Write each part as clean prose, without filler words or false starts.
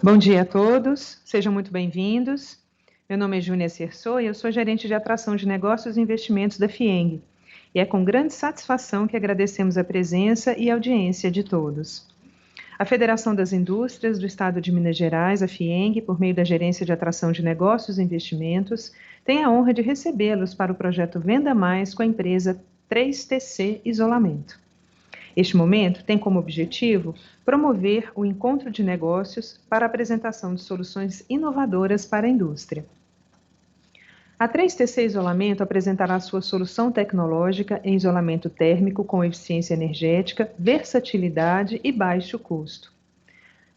Bom dia a todos, sejam muito bem-vindos. Meu nome é Júnia Cerçô e eu sou gerente de atração de negócios e investimentos da FIENG. E é com grande satisfação que agradecemos a presença e a audiência de todos. A Federação das Indústrias do Estado de Minas Gerais, a FIENG, por meio da Gerência de Atração de Negócios e Investimentos, tem a honra de recebê-los para o projeto Venda Mais com a empresa 3TC Isolamento. Este momento tem como objetivo promover o encontro de negócios para a apresentação de soluções inovadoras para a indústria. A 3TC Isolamento apresentará sua solução tecnológica em isolamento térmico com eficiência energética, versatilidade e baixo custo.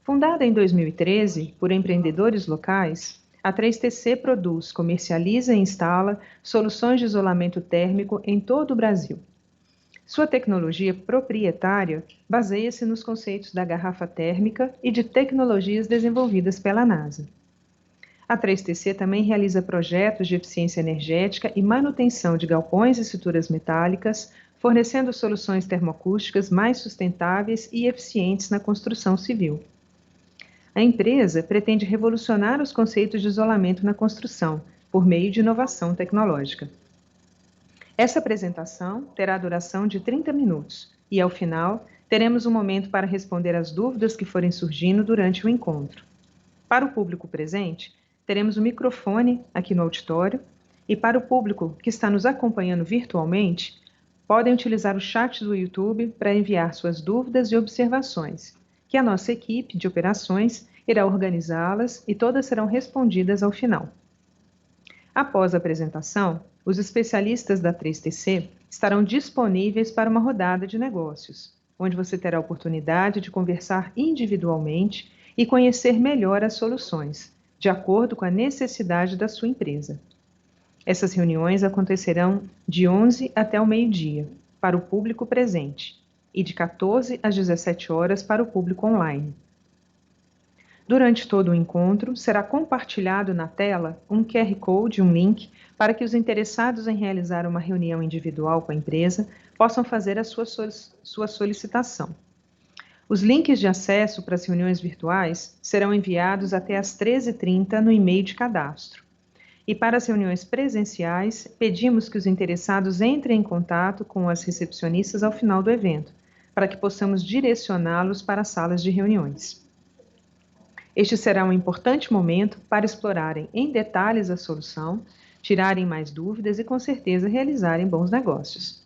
Fundada em 2013 por empreendedores locais, a 3TC produz, comercializa e instala soluções de isolamento térmico em todo o Brasil. Sua tecnologia proprietária baseia-se nos conceitos da garrafa térmica e de tecnologias desenvolvidas pela NASA. A 3TC também realiza projetos de eficiência energética e manutenção de galpões e estruturas metálicas, fornecendo soluções termoacústicas mais sustentáveis e eficientes na construção civil. A empresa pretende revolucionar os conceitos de isolamento na construção, por meio de inovação tecnológica. Essa apresentação terá duração de 30 minutos e, ao final, teremos um momento para responder às dúvidas que forem surgindo durante o encontro. Para o público presente, teremos um microfone aqui no auditório e para o público que está nos acompanhando virtualmente, podem utilizar o chat do YouTube para enviar suas dúvidas e observações, que a nossa equipe de operações irá organizá-las e todas serão respondidas ao final. Após a apresentação, os especialistas da 3TC estarão disponíveis para uma rodada de negócios, onde você terá a oportunidade de conversar individualmente e conhecer melhor as soluções, de acordo com a necessidade da sua empresa. Essas reuniões acontecerão de 11 até o meio-dia, para o público presente, e de 14 às 17 horas para o público online. Durante todo o encontro, será compartilhado na tela um QR Code, um link, para que os interessados em realizar uma reunião individual com a empresa possam fazer a sua solicitação. Os links de acesso para as reuniões virtuais serão enviados até às 13h30 no e-mail de cadastro. E para as reuniões presenciais, pedimos que os interessados entrem em contato com as recepcionistas ao final do evento, para que possamos direcioná-los para as salas de reuniões. Este será um importante momento para explorarem em detalhes a solução, tirarem mais dúvidas e, com certeza, realizarem bons negócios.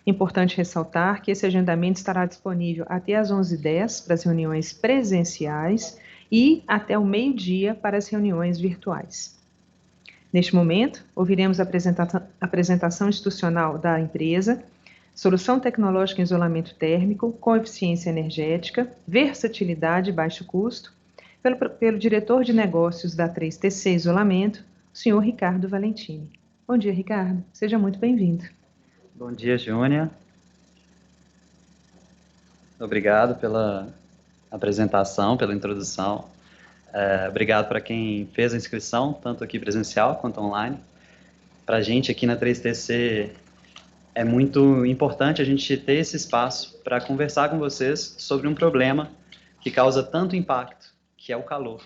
Importante ressaltar que esse agendamento estará disponível até às 11h10 para as reuniões presenciais e até o meio-dia para as reuniões virtuais. Neste momento, ouviremos a apresentação institucional da empresa, solução tecnológica em isolamento térmico com eficiência energética, versatilidade e baixo custo, pelo diretor de negócios da 3TC Isolamento, o senhor Ricardo Valentini. Bom dia, Ricardo. Seja muito bem-vindo. Bom dia, Júnia. Obrigado pela apresentação, pela introdução. Obrigado para quem fez a inscrição, tanto aqui presencial quanto online. Para a gente aqui na 3TC é muito importante a gente ter esse espaço para conversar com vocês sobre um problema que causa tanto impacto, que é o calor,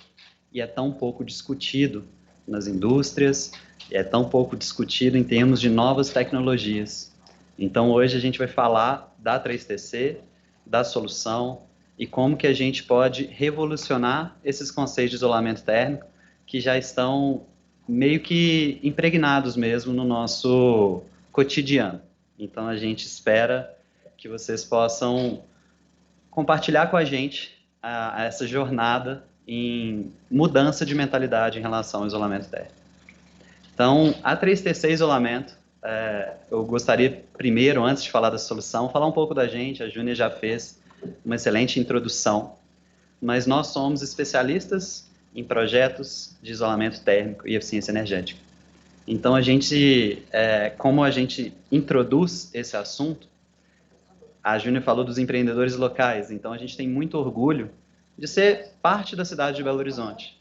e é tão pouco discutido nas indústrias, e é tão pouco discutido em termos de novas tecnologias. Então, hoje a gente vai falar da 3TC, da solução, e como que a gente pode revolucionar esses conceitos de isolamento térmico, que já estão meio que impregnados mesmo no nosso cotidiano. Então, a gente espera que vocês possam compartilhar com a gente essa jornada em mudança de mentalidade em relação ao isolamento térmico. Então, a 3TC Isolamento, eu gostaria primeiro, antes de falar da solução, falar um pouco da gente. A Júnia já fez uma excelente introdução, mas nós somos especialistas em projetos de isolamento térmico e eficiência energética. Então, como a gente introduz esse assunto, a Júnia falou dos empreendedores locais, então a gente tem muito orgulho de ser parte da cidade de Belo Horizonte.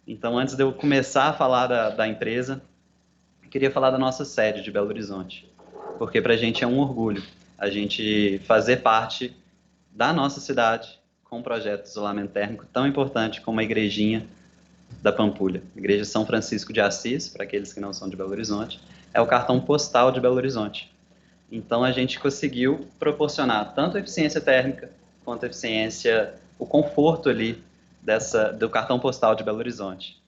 Então, antes de eu começar a falar da empresa, eu queria falar da nossa sede de Belo Horizonte, porque para a gente é um orgulho a gente fazer parte da nossa cidade com um projeto de isolamento térmico tão importante como a igrejinha da Pampulha. Igreja São Francisco de Assis, para aqueles que não são de Belo Horizonte, é o cartão postal de Belo Horizonte. Então, a gente conseguiu proporcionar tanto a eficiência térmica, quanto a eficiência, o conforto ali do cartão postal de Belo Horizonte.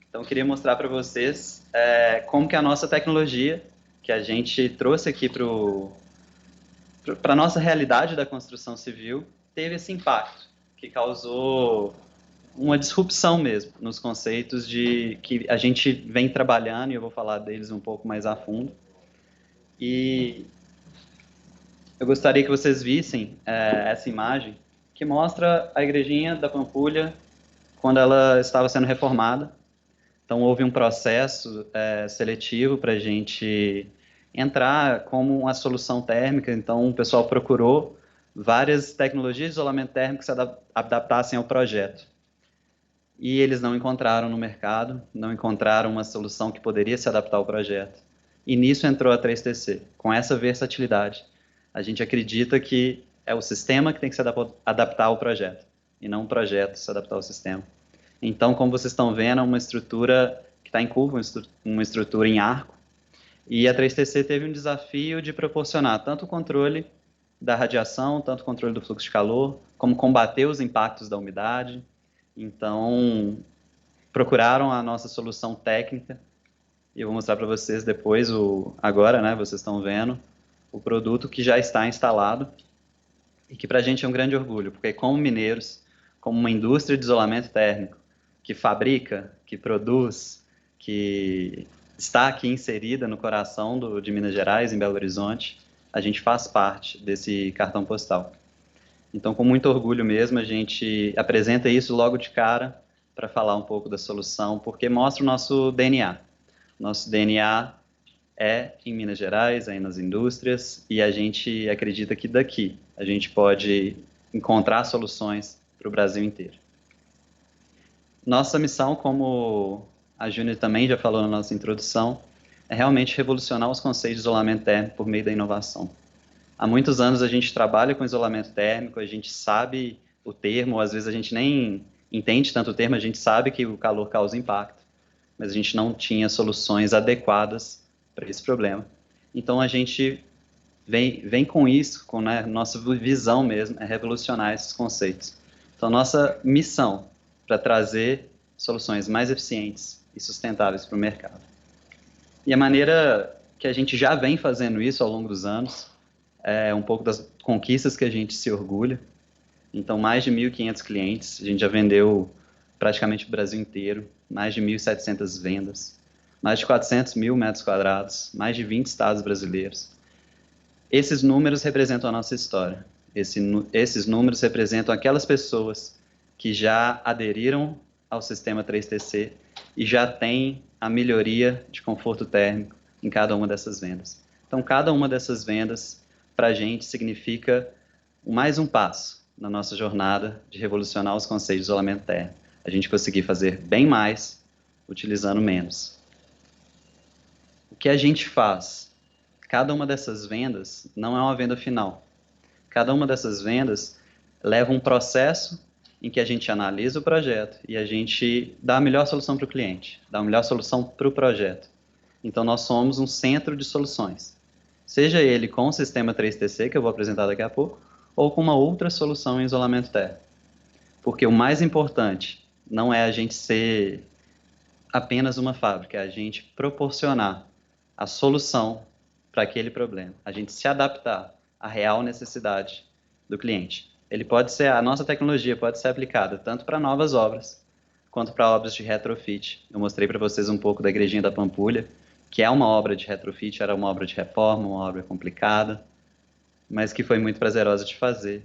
Então, eu queria mostrar para vocês como que a nossa tecnologia, que a gente trouxe aqui para a nossa realidade da construção civil, teve esse impacto, que causou uma disrupção mesmo nos conceitos que a gente vem trabalhando, e eu vou falar deles um pouco mais a fundo. E eu gostaria que vocês vissem essa imagem, que mostra a igrejinha da Pampulha quando ela estava sendo reformada. Então, houve um processo seletivo para a gente entrar como uma solução térmica. Então, o pessoal procurou várias tecnologias de isolamento térmico que se adaptassem ao projeto. E eles não encontraram no mercado, não encontraram uma solução que poderia se adaptar ao projeto. E nisso entrou a 3TC, com essa versatilidade. A gente acredita que é o sistema que tem que se adaptar ao projeto, e não o projeto se adaptar ao sistema. Então, como vocês estão vendo, é uma estrutura que está em curva, uma estrutura em arco, e a 3TC teve um desafio de proporcionar tanto o controle da radiação, tanto o controle do fluxo de calor, como combater os impactos da umidade. Então, procuraram a nossa solução técnica, e eu vou mostrar para vocês depois, agora, né, vocês estão vendo, o produto que já está instalado, e que para a gente é um grande orgulho, porque como mineiros, como uma indústria de isolamento térmico, que fabrica, que produz, que está aqui inserida no coração de Minas Gerais, em Belo Horizonte, a gente faz parte desse cartão postal. Então, com muito orgulho mesmo, a gente apresenta isso logo de cara para falar um pouco da solução, porque mostra o nosso DNA. Nosso DNA é em Minas Gerais, é nas indústrias, e a gente acredita que daqui a gente pode encontrar soluções para o Brasil inteiro. Nossa missão, como a Júnior também já falou na nossa introdução, é realmente revolucionar os conceitos de isolamento térmico por meio da inovação. Há muitos anos a gente trabalha com isolamento térmico, a gente sabe o termo, às vezes a gente nem entende tanto o termo, a gente sabe que o calor causa impacto, mas a gente não tinha soluções adequadas para esse problema. Então a gente vem com isso, com nossa visão mesmo, é revolucionar esses conceitos. Então nossa missão para trazer soluções mais eficientes e sustentáveis para o mercado. E a maneira que a gente já vem fazendo isso ao longo dos anos é um pouco das conquistas que a gente se orgulha. Então, mais de 1.500 clientes, a gente já vendeu praticamente o Brasil inteiro, mais de 1.700 vendas, mais de 400 mil metros quadrados, mais de 20 estados brasileiros. Esses números representam a nossa história. Esses números representam aquelas pessoas que já aderiram ao sistema 3TC e já têm a melhoria de conforto térmico em cada uma dessas vendas. Então, cada uma dessas vendas, para a gente, significa mais um passo na nossa jornada de revolucionar os conceitos de isolamento térmico. A gente conseguir fazer bem mais, utilizando menos. O que a gente faz? Cada uma dessas vendas não é uma venda final. Cada uma dessas vendas leva um processo em que a gente analisa o projeto e a gente dá a melhor solução para o cliente, dá a melhor solução para o projeto. Então, nós somos um centro de soluções. Seja ele com o sistema 3TC, que eu vou apresentar daqui a pouco, ou com uma outra solução em isolamento térmico. Porque o mais importante não é a gente ser apenas uma fábrica, é a gente proporcionar a solução para aquele problema, a gente se adaptar à real necessidade do cliente. A nossa tecnologia pode ser aplicada tanto para novas obras, quanto para obras de retrofit. Eu mostrei para vocês um pouco da Igrejinha da Pampulha, que é uma obra de retrofit, era uma obra de reforma, uma obra complicada, mas que foi muito prazerosa de fazer.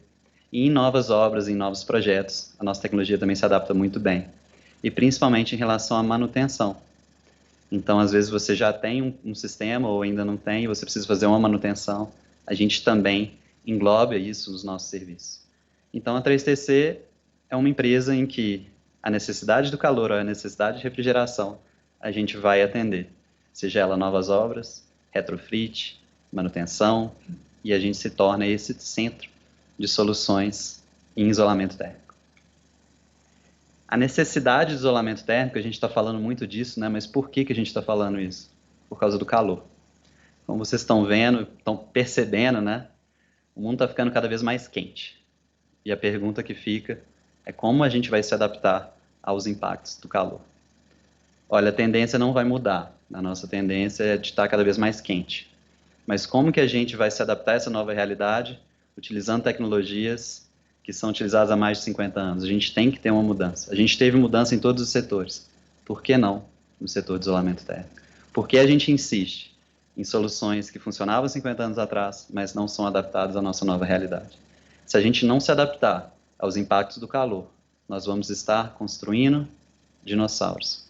E em novas obras, em novos projetos, a nossa tecnologia também se adapta muito bem. E principalmente em relação à manutenção. Então, às vezes você já tem um sistema ou ainda não tem, e você precisa fazer uma manutenção. A gente também engloba isso nos nossos serviços. Então, a 3TC é uma empresa em que a necessidade do calor ou a necessidade de refrigeração a gente vai atender. Seja ela novas obras, retrofit, manutenção, e a gente se torna esse centro de soluções em isolamento térmico. A necessidade de isolamento térmico, a gente está falando muito disso, né? Mas por que a gente está falando isso? Por causa do calor. Como vocês estão vendo, estão percebendo, né? O mundo está ficando cada vez mais quente. E a pergunta que fica é como a gente vai se adaptar aos impactos do calor. Olha, a tendência não vai mudar. A nossa tendência é de estar cada vez mais quente. Mas como que a gente vai se adaptar a essa nova realidade, utilizando tecnologias que são utilizadas há mais de 50 anos? A gente tem que ter uma mudança. A gente teve mudança em todos os setores. Por que não no setor de isolamento térmico? Por que a gente insiste em soluções que funcionavam 50 anos atrás, mas não são adaptadas à nossa nova realidade? Se a gente não se adaptar aos impactos do calor, nós vamos estar construindo dinossauros.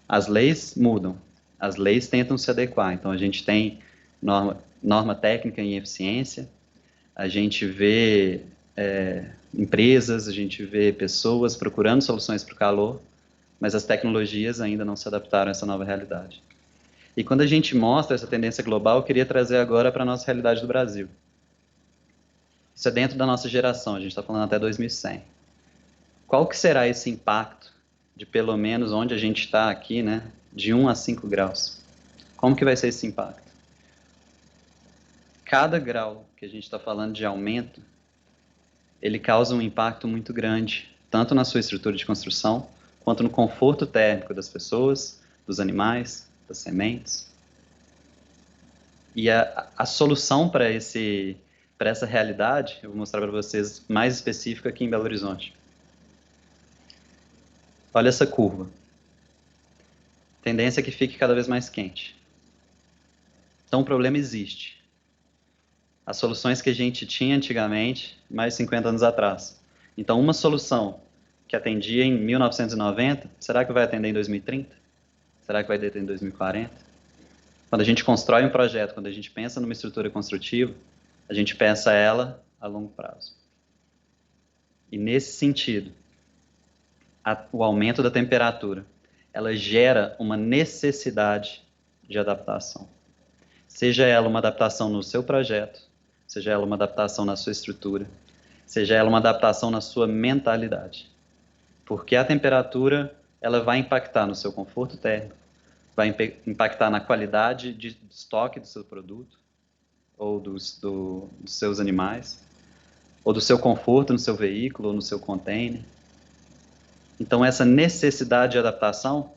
As leis mudam, as leis tentam se adequar. Então, a gente tem norma técnica em eficiência, a gente vê empresas, a gente vê pessoas procurando soluções para o calor, mas as tecnologias ainda não se adaptaram a essa nova realidade. E quando a gente mostra essa tendência global, eu queria trazer agora para a nossa realidade do Brasil. Isso é dentro da nossa geração, a gente está falando até 2100. Qual que será esse impacto de pelo menos onde a gente está aqui, né, de 1 a 5 graus? Como que vai ser esse impacto? Cada grau que a gente está falando de aumento, ele causa um impacto muito grande, tanto na sua estrutura de construção, quanto no conforto térmico das pessoas, dos animais, das sementes. E a solução para essa realidade, eu vou mostrar para vocês mais específica aqui em Belo Horizonte. Olha essa curva. Tendência é que fique cada vez mais quente. Então o problema existe. As soluções que a gente tinha antigamente, mais de 50 anos atrás. Então, uma solução que atendia em 1990, será que vai atender em 2030? Será que vai atender em 2040? Quando a gente constrói um projeto, quando a gente pensa numa estrutura construtiva, a gente pensa ela a longo prazo. E nesse sentido, o aumento da temperatura, ela gera uma necessidade de adaptação. Seja ela uma adaptação no seu projeto, seja ela uma adaptação na sua estrutura, seja ela uma adaptação na sua mentalidade. Porque a temperatura, ela vai impactar no seu conforto térmico, vai impactar na qualidade de estoque do seu produto, ou dos seus animais, ou do seu conforto no seu veículo, ou no seu container. Então, essa necessidade de adaptação,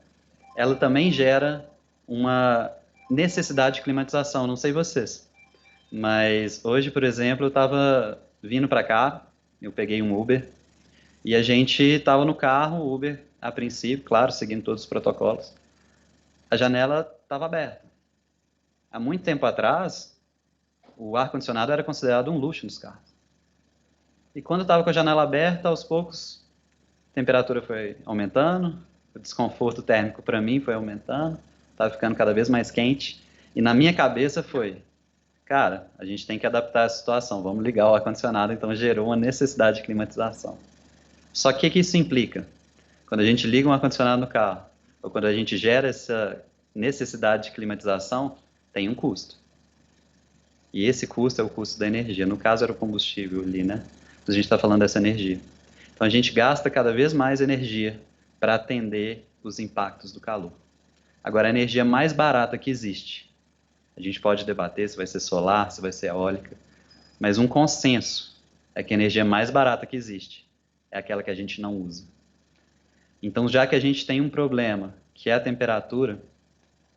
ela também gera uma necessidade de climatização, não sei vocês. Mas hoje, por exemplo, eu estava vindo para cá, eu peguei um Uber, e a gente estava no carro, o Uber, a princípio, claro, seguindo todos os protocolos, a janela estava aberta. Há muito tempo atrás, o ar-condicionado era considerado um luxo nos carros. E quando eu estava com a janela aberta, aos poucos, a temperatura foi aumentando, o desconforto térmico para mim foi aumentando, estava ficando cada vez mais quente, e na minha cabeça foi, cara, a gente tem que adaptar a situação, vamos ligar o ar-condicionado, então gerou uma necessidade de climatização. Só que o que isso implica? Quando a gente liga um ar-condicionado no carro, ou quando a gente gera essa necessidade de climatização, tem um custo. E esse custo é o custo da energia. No caso era o combustível ali, né? A gente está falando dessa energia. Então a gente gasta cada vez mais energia para atender os impactos do calor. Agora, a energia mais barata que existe, a gente pode debater se vai ser solar, se vai ser eólica, mas um consenso é que a energia mais barata que existe é aquela que a gente não usa. Então, já que a gente tem um problema, que é a temperatura,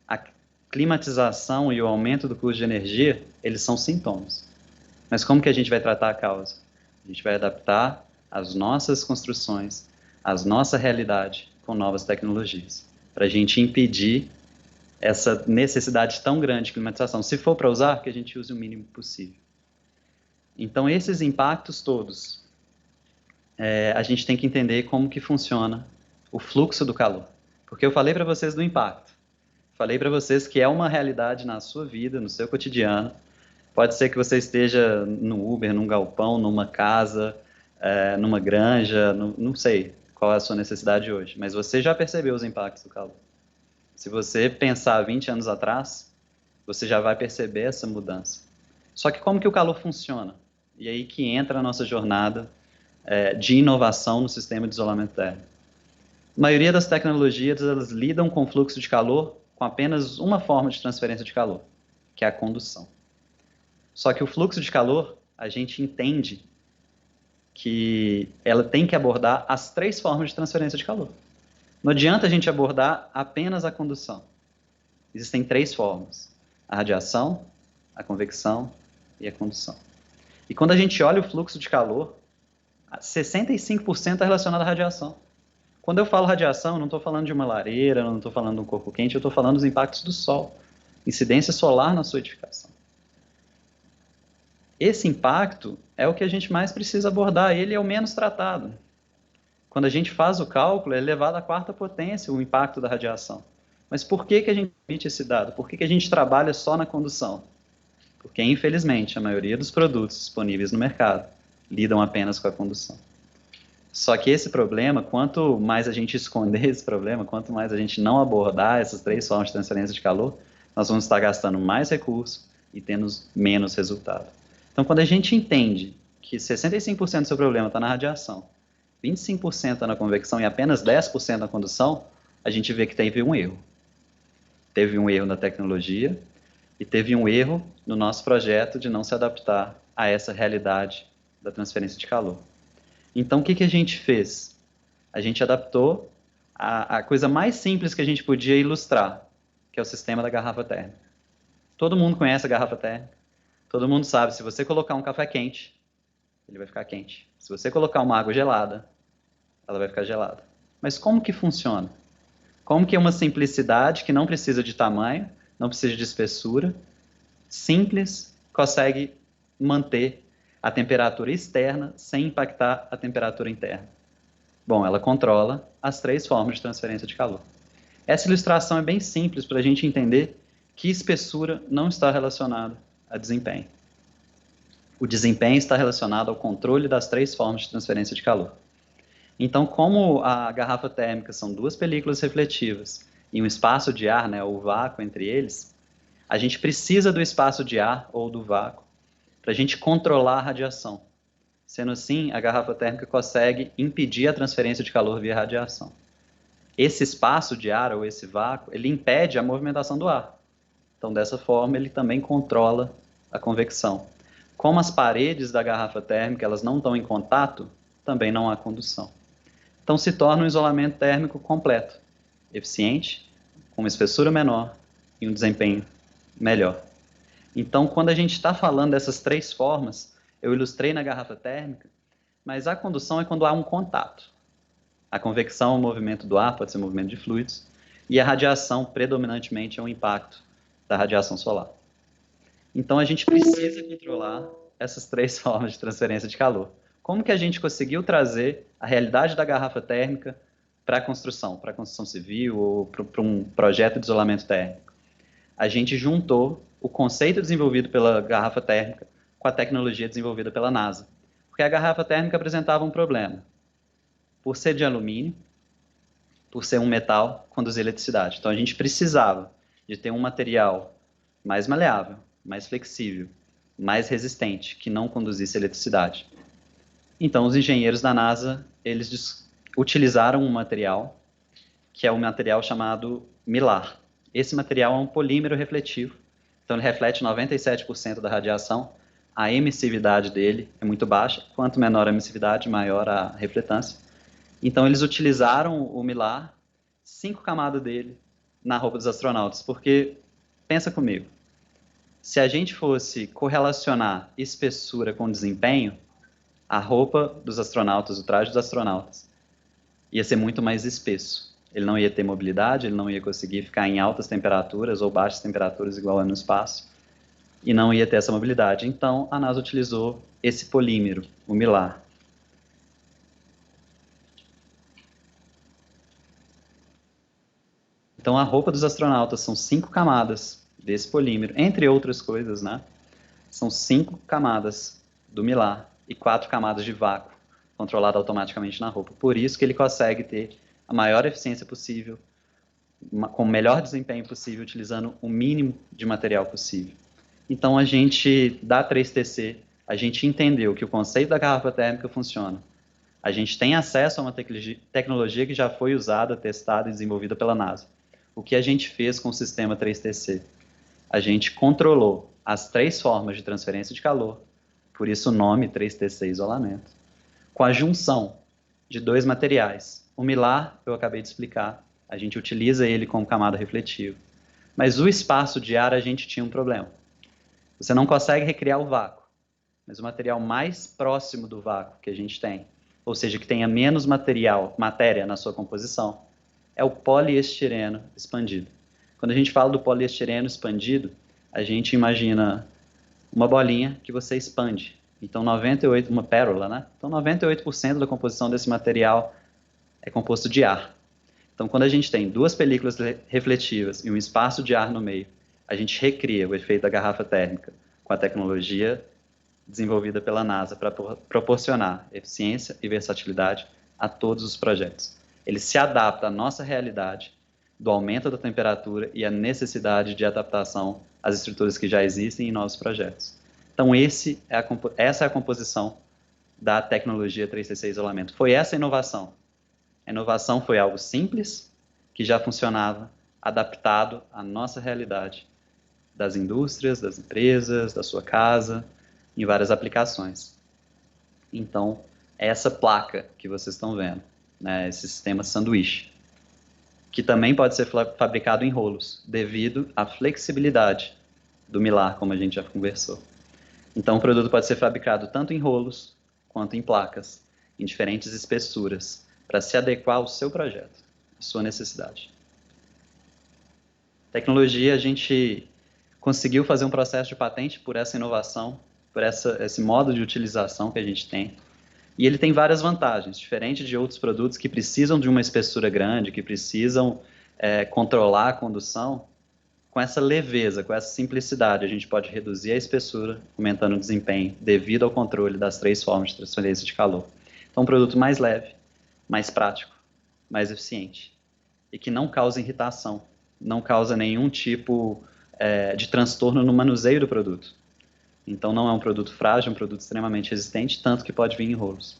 a climatização e o aumento do custo de energia, eles são sintomas. Mas como que a gente vai tratar a causa? A gente vai adaptar as nossas construções, a nossa realidade com novas tecnologias, para a gente impedir essa necessidade tão grande de climatização. Se for para usar, que a gente use o mínimo possível. Então, esses impactos todos, a gente tem que entender como que funciona o fluxo do calor. Porque eu falei para vocês do impacto. Falei para vocês que é uma realidade na sua vida, no seu cotidiano. Pode ser que você esteja no Uber, num galpão, numa casa, numa granja, não sei qual é a sua necessidade hoje, mas você já percebeu os impactos do calor. Se você pensar 20 anos atrás, você já vai perceber essa mudança. Só que como que o calor funciona? E aí que entra a nossa jornada de inovação no sistema de isolamento térmico. A maioria das tecnologias, elas lidam com fluxo de calor com apenas uma forma de transferência de calor, que é a condução. Só que o fluxo de calor, a gente entende que ela tem que abordar as 3 formas de transferência de calor. Não adianta a gente abordar apenas a condução. Existem 3 formas: a radiação, a convecção e a condução. E quando a gente olha o fluxo de calor, 65% é relacionado à radiação. Quando eu falo radiação, eu não estou falando de uma lareira, não estou falando de um corpo quente, eu estou falando dos impactos do sol, incidência solar na sua edificação. Esse impacto é o que a gente mais precisa abordar, ele é o menos tratado. Quando a gente faz o cálculo, é elevado à 4ª potência o impacto da radiação. Mas por que a gente emite esse dado? Por que a gente trabalha só na condução? Porque, infelizmente, a maioria dos produtos disponíveis no mercado lidam apenas com a condução. Só que esse problema, quanto mais a gente esconder esse problema, quanto mais a gente não abordar essas 3 formas de transferência de calor, nós vamos estar gastando mais recursos e tendo menos resultado. Então, quando a gente entende que 65% do seu problema está na radiação, 25% está na convecção e apenas 10% na condução, a gente vê que teve um erro. Teve um erro na tecnologia e teve um erro no nosso projeto de não se adaptar a essa realidade da transferência de calor. Então, o que a gente fez? A gente adaptou a coisa mais simples que a gente podia ilustrar, que é o sistema da garrafa térmica. Todo mundo conhece a garrafa térmica. Todo mundo sabe, se você colocar um café quente, ele vai ficar quente. Se você colocar uma água gelada, ela vai ficar gelada. Mas como que funciona? Como que uma simplicidade que não precisa de tamanho, não precisa de espessura, simples, consegue manter a temperatura externa sem impactar a temperatura interna? Bom, ela controla as 3 formas de transferência de calor. Essa ilustração é bem simples para a gente entender que espessura não está relacionada a desempenho. O desempenho está relacionado ao controle das 3 formas de transferência de calor. Então, como a garrafa térmica são 2 películas refletivas e um espaço de ar, né, ou vácuo entre eles, a gente precisa do espaço de ar ou do vácuo para a gente controlar a radiação. Sendo assim, a garrafa térmica consegue impedir a transferência de calor via radiação. Esse espaço de ar ou esse vácuo, ele impede a movimentação do ar. Então, dessa forma, ele também controla a convecção. Como as paredes da garrafa térmica elas não estão em contato, também não há condução. Então, se torna um isolamento térmico completo, eficiente, com uma espessura menor e um desempenho melhor. Então, quando a gente está falando dessas 3 formas, eu ilustrei na garrafa térmica, mas a condução é quando há um contato. A convecção é o movimento do ar, pode ser movimento de fluidos, e a radiação, predominantemente, é o impacto da radiação solar. Então, a gente precisa controlar essas 3 formas de transferência de calor. Como que a gente conseguiu trazer a realidade da garrafa térmica para a construção civil ou para um projeto de isolamento térmico? A gente juntou o conceito desenvolvido pela garrafa térmica com a tecnologia desenvolvida pela NASA. Porque a garrafa térmica apresentava um problema. Por ser de alumínio, por ser um metal, conduzir eletricidade. Então, a gente precisava de ter um material mais maleável, mais flexível, mais resistente, que não conduzisse eletricidade. Então, os engenheiros da NASA, eles utilizaram um material, que é um material chamado Mylar. Esse material é um polímero refletivo, então ele reflete 97% da radiação, a emissividade dele é muito baixa, quanto menor a emissividade, maior a refletância. Então, eles utilizaram o Mylar, 5 camadas dele, na roupa dos astronautas, porque, pensa comigo, se a gente fosse correlacionar espessura com desempenho, a roupa dos astronautas, o traje dos astronautas, ia ser muito mais espesso. Ele não ia ter mobilidade, ele não ia conseguir ficar em altas temperaturas ou baixas temperaturas igual é no espaço, e não ia ter essa mobilidade. Então, a NASA utilizou esse polímero, o Mylar. Então, a roupa dos astronautas são 5 camadas desse polímero, entre outras coisas, né? São 5 camadas do Mylar e 4 camadas de vácuo, controlado automaticamente na roupa. Por isso que ele consegue ter a maior eficiência possível, com o melhor desempenho possível, utilizando o mínimo de material possível. Então, a gente, da 3TC, a gente entendeu que o conceito da garrafa térmica funciona A gente tem acesso a uma tecnologia que já foi usada, testada e desenvolvida pela NASA. O que a gente fez com o sistema 3TC? A gente controlou as 3 formas de transferência de calor, por isso o nome 3TC isolamento, com a junção de 2 materiais. O milar, eu acabei de explicar, a gente utiliza ele como camada refletiva. Mas o espaço de ar, a gente tinha um problema. Você não consegue recriar o vácuo, mas o material mais próximo do vácuo que a gente tem, ou seja, que tenha menos matéria na sua composição, é o poliestireno expandido. Quando a gente fala do poliestireno expandido, a gente imagina uma bolinha que você expande. Então, uma pérola, né? Então, 98% da composição desse material é composto de ar. Então, quando a gente tem 2 películas refletivas e um espaço de ar no meio, a gente recria o efeito da garrafa térmica com a tecnologia desenvolvida pela NASA para proporcionar eficiência e versatilidade a todos os projetos. Ele se adapta à nossa realidade, do aumento da temperatura e a necessidade de adaptação às estruturas que já existem em novos projetos. Então, essa é a composição da tecnologia 3TC isolamento. Foi essa a inovação. A inovação foi algo simples, que já funcionava, adaptado à nossa realidade, das indústrias, das empresas, da sua casa, em várias aplicações. Então, essa placa que vocês estão vendo, né, esse sistema sanduíche, que também pode ser fabricado em rolos, devido à flexibilidade do milar, como a gente já conversou. Então, o produto pode ser fabricado tanto em rolos, quanto em placas, em diferentes espessuras, para se adequar ao seu projeto, à sua necessidade. Tecnologia, a gente conseguiu fazer um processo de patente por essa inovação, por esse modo de utilização que a gente tem. E ele tem várias vantagens, diferente de outros produtos que precisam de uma espessura grande, que precisam controlar a condução. Com essa leveza, com essa simplicidade, a gente pode reduzir a espessura, aumentando o desempenho, devido ao controle das 3 formas de transferência de calor. Então, um produto mais leve, mais prático, mais eficiente, e que não causa irritação, não causa nenhum tipo de transtorno no manuseio do produto. Então, não é um produto frágil, é um produto extremamente resistente, tanto que pode vir em rolos.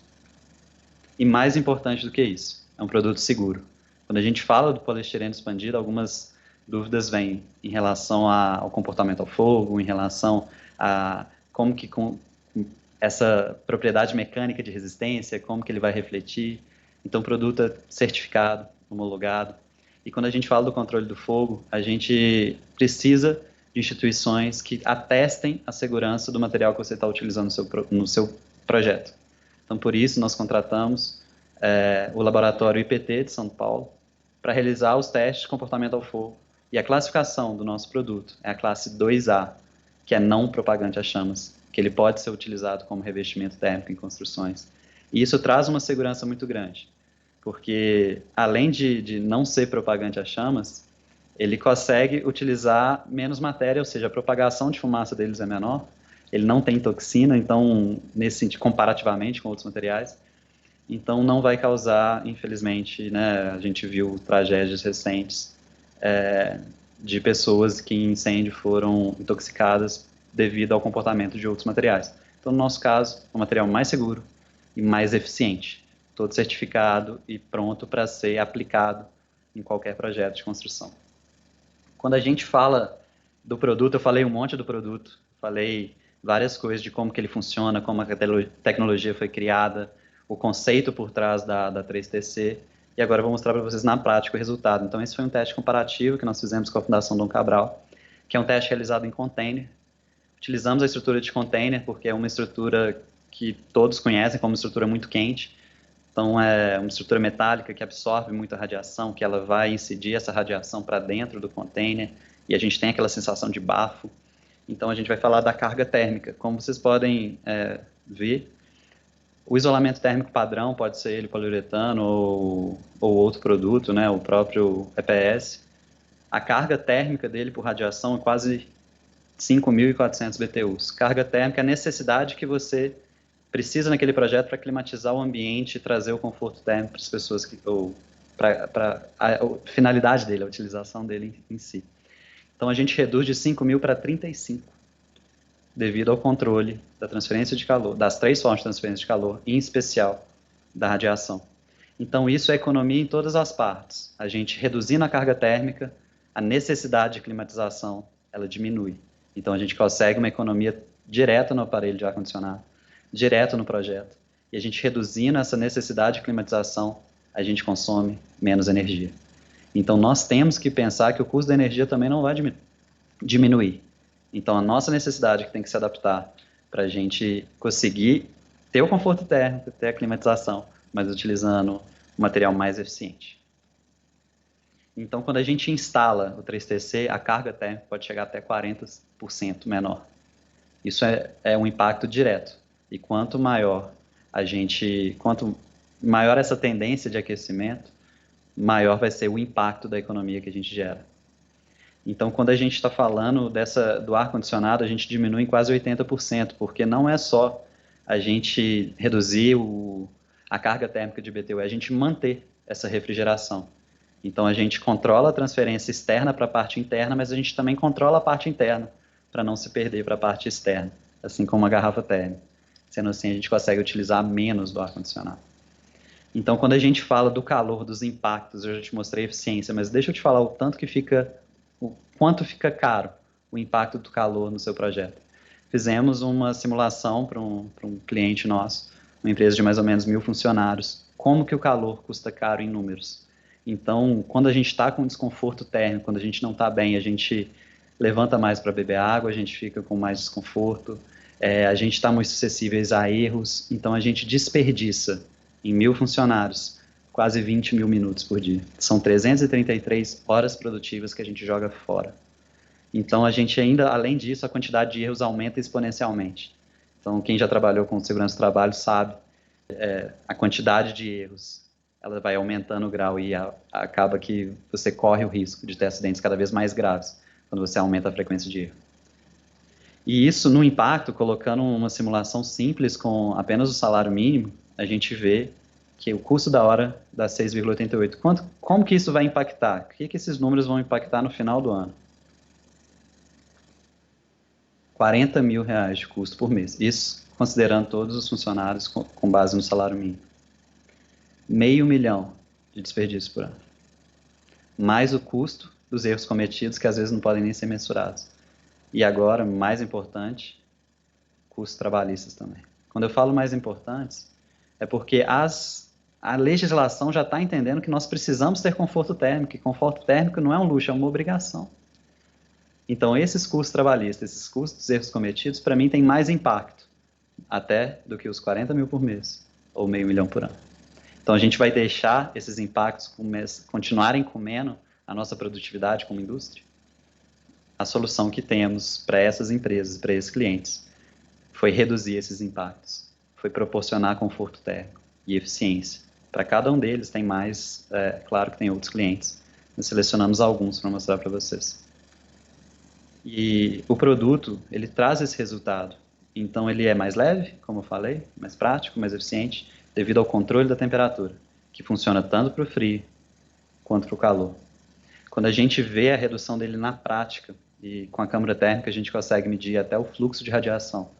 E mais importante do que isso, é um produto seguro. Quando a gente fala do poliestireno expandido, algumas dúvidas vêm em relação ao comportamento ao fogo, em relação a como que com essa propriedade mecânica de resistência, como que ele vai refletir. Então, o produto é certificado, homologado. E quando a gente fala do controle do fogo, a gente precisa de instituições que atestem a segurança do material que você está utilizando no seu projeto. Então, por isso, nós contratamos o laboratório IPT de São Paulo para realizar os testes de comportamento ao fogo. E a classificação do nosso produto é a classe 2A, que é não propagante a chamas, que ele pode ser utilizado como revestimento térmico em construções. E isso traz uma segurança muito grande, porque além de não ser propagante a chamas, ele consegue utilizar menos matéria, ou seja, a propagação de fumaça deles é menor, ele não tem toxina, então, nesse sentido, comparativamente com outros materiais, então não vai causar, infelizmente, né, a gente viu tragédias recentes de pessoas que em incêndio foram intoxicadas devido ao comportamento de outros materiais. Então, no nosso caso, é um material mais seguro e mais eficiente, todo certificado e pronto para ser aplicado em qualquer projeto de construção. Quando a gente fala do produto, eu falei um monte do produto, falei várias coisas de como que ele funciona, como a tecnologia foi criada, o conceito por trás da 3TC, e agora eu vou mostrar para vocês na prática o resultado. Então, esse foi um teste comparativo que nós fizemos com a Fundação Dom Cabral, que é um teste realizado em container. Utilizamos a estrutura de container porque é uma estrutura que todos conhecem como uma estrutura muito quente. Então, é uma estrutura metálica que absorve muita radiação, que ela vai incidir essa radiação para dentro do container, e a gente tem aquela sensação de bafo. Então, a gente vai falar da carga térmica. Como vocês podem ver, o isolamento térmico padrão pode ser ele poliuretano ou outro produto, né, o próprio EPS. A carga térmica dele por radiação é quase 5.400 BTUs. Carga térmica é a necessidade que você precisa naquele projeto para climatizar o ambiente e trazer o conforto térmico para as pessoas, a finalidade dele, a utilização dele em si. Então, a gente reduz de 5.000 para 35, devido ao controle da transferência de calor, das 3 formas de transferência de calor, em especial da radiação. Então, isso é economia em todas as partes. A gente reduzindo a carga térmica, a necessidade de climatização, ela diminui. Então, a gente consegue uma economia direta no aparelho de ar-condicionado, direto no projeto. E a gente reduzindo essa necessidade de climatização, a gente consome menos energia. Então, nós temos que pensar que o custo da energia também não vai diminuir. Então, a nossa necessidade que tem que se adaptar para a gente conseguir ter o conforto térmico, ter a climatização, mas utilizando o material mais eficiente. Então, quando a gente instala o 3TC, a carga térmica pode chegar até 40% menor. Isso é um impacto direto. E quanto maior essa tendência de aquecimento, maior vai ser o impacto da economia que a gente gera. Então, quando a gente está falando do ar-condicionado, a gente diminui em quase 80%, porque não é só a gente reduzir a carga térmica de BTU, é a gente manter essa refrigeração. Então, a gente controla a transferência externa para a parte interna, mas a gente também controla a parte interna, para não se perder para a parte externa, assim como a garrafa térmica. Sendo assim, a gente consegue utilizar menos do ar-condicionado. Então, quando a gente fala do calor, dos impactos, eu já te mostrei a eficiência, mas deixa eu te falar o quanto fica caro o impacto do calor no seu projeto. Fizemos uma simulação para um cliente nosso, uma empresa de mais ou menos 1.000 funcionários, como que o calor custa caro em números. Então, quando a gente está com desconforto térmico, quando a gente não está bem, a gente levanta mais para beber água, a gente fica com mais desconforto, a gente está muito suscetíveis a erros, então a gente desperdiça em 1.000 funcionários quase 20.000 minutos por dia. São 333 horas produtivas que a gente joga fora. Então, a gente ainda, além disso, a quantidade de erros aumenta exponencialmente. Então, quem já trabalhou com segurança do trabalho sabe, a quantidade de erros, ela vai aumentando o grau e acaba que você corre o risco de ter acidentes cada vez mais graves, quando você aumenta a frequência de erro. E isso, no impacto, colocando uma simulação simples com apenas o salário mínimo, a gente vê que o custo da hora dá 6,88. Como que isso vai impactar? O que esses números vão impactar no final do ano? R$ 40.000 de custo por mês. Isso considerando todos os funcionários com base no salário mínimo. R$ 500.000 de desperdício por ano. Mais o custo dos erros cometidos, que às vezes não podem nem ser mensurados. E agora, mais importante, custos trabalhistas também. Quando eu falo mais importantes, é porque a legislação já está entendendo que nós precisamos ter conforto térmico, e conforto térmico não é um luxo, é uma obrigação. Então, esses custos trabalhistas, esses custos dos erros cometidos, para mim, tem mais impacto, até do que os 40.000 por mês, ou R$ 500.000 por ano. Então, a gente vai deixar esses impactos continuarem comendo a nossa produtividade como indústria? A solução que temos para essas empresas, para esses clientes, foi reduzir esses impactos, foi proporcionar conforto térmico e eficiência. Para cada um deles tem mais, claro que tem outros clientes, nós selecionamos alguns para mostrar para vocês. E o produto, ele traz esse resultado. Então, ele é mais leve, como eu falei, mais prático, mais eficiente, devido ao controle da temperatura, que funciona tanto para o frio quanto para o calor. Quando a gente vê a redução dele na prática, e com a câmara térmica a gente consegue medir até o fluxo de radiação.